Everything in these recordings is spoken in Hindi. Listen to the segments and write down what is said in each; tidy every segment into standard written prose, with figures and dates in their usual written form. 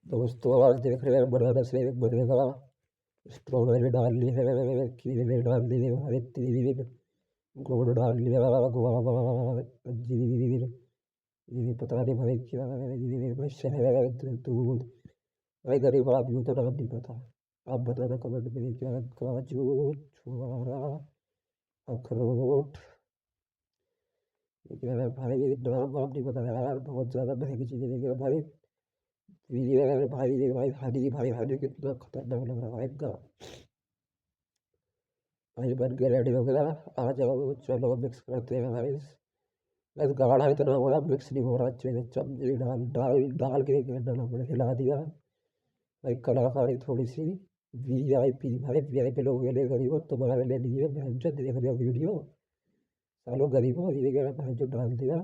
दोस्तों आज देख रहे हैं बनाना शेक बनेगा। स्ट्रॉबेरी डाल ली है, कीवी डाल दी है, हरे तीन गुड़ डाल लिया, गुआवा जीर, ये पता नहीं भाई क्या है, ये भाई शहद दूध। भाई गरीब आदमी को तो नाम नहीं पता। आप बताना कमेंट में क्या। काजू, छुआरा, अखरोट, ये क्या है भाई, ये नाम वाम नहीं पता यार, बहुत ज्यादा महंगी चीजें लेके भाई। ये भाई, ये भाई हनी भाई, हनी कितना खतरनाक लग रहा है इनका। भाई बन के रेडी हो गया। आ जाओ चलो मिक्स करते हैं भाई। बस गाढ़ा इतना हो रहा, मिक्स नहीं हो रहा अच्छे से। चमची डाल डाल डाल के डाला, मैंने हिला दिया भाई। कलाकारी थोड़ी सी वीआईपी भाई, वीआईपी लोग के लिए गरीब हो, तुम्हारे लिए नहीं है। बहन जो देख रहे हो वीडियो, सालों गरीब हो, ये कह रहा जो डाल दिया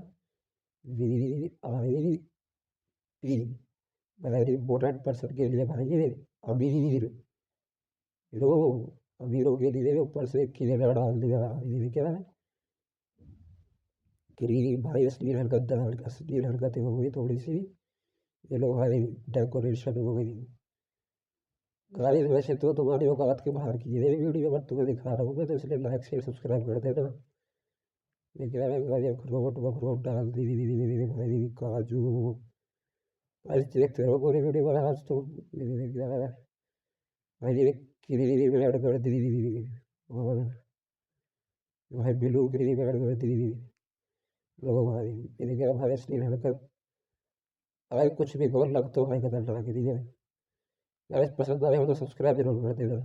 वीआईपी, वेरी इंपॉर्टेंट पर्सन के लिए भाई ये अमीर लोग, अमीरों के लिए ऊपर से खीरा डाल दिया। ये क्या है, क्रीम भाई, असली हरकतें हो गई थोड़ी सी। ये लोग भाई डेकोरेशन हो गई। गाइस वैसे तो तुम्हारी औकात के बाहर की ये वीडियो मैं तुम्हें दिखा रहा हूँ मैं, तो इसलिए लाइक शेयर सब्सक्राइब कर देना। लेकिन अगर अखरोट वखरोट डाल दी भाई, काजू, आज देखते रहो पूरी वीडियो बना आज तो। भाई ये क्रीम ऐड कर दी, और भाई ब्लू क्रीम ऐड कर दी। लोगों भाई ये क्या भाई, असली हरकत। अगर कुछ भी गौर लग तो भाई खतरनाक है। यार पसंद आ रहे हो तो सब्सक्राइब जरूर कर देना।